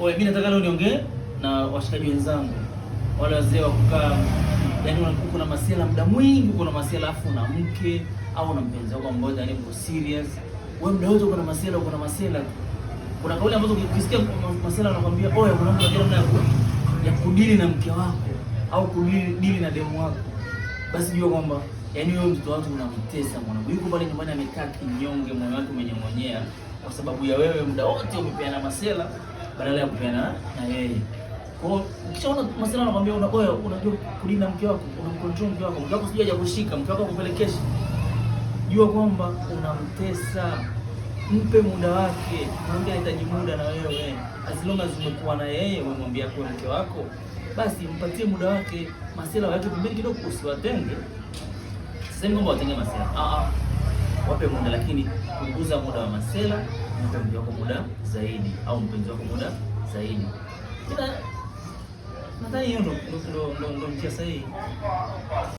Oye, mimi nataka leo niongee na washikaji wenzangu. Wale wazee wa kukaa, yaani uko na masela muda mwingi, uko na masela afu na mke au na mpenzi wako mmoja, yani uko serious. Wewe muda wote uko na masela, uko na masela. Kuna kauli ambazo ukisikia masela anakuambia, "Oya, kuna mtu anajua namna ya kudili na mke wako au kudili na demu wako." Basi jua kwamba yaani wewe mtoto wako unamtesa mwanangu. Yuko pale nyumbani amekaa kinyonge, moyo wake umenyong'onyea kwa sababu ya wewe muda wote umepeana masela badala ya kupeana na yeye. Kwa hiyo ukishaona masela anakuambia unajua kulinda mke wako, unamcontrol mke wako, mke wako sije haja kushika, mke wako akupelekesha. Jua kwamba unamtesa. Mpe muda wake. Mwambie anahitaji muda na wewe. As long as umekuwa na yeye, umemwambia kwa mke wako, basi mpatie muda wake. Masela wake pembeni kidogo, usiwatenge. Sema kwamba watenge masela. Wape muda, lakini punguza muda wa masela, mpe mke wako muda zaidi au mpenzi wako muda zaidi. Nadhani hiyo ndo njia sahihi.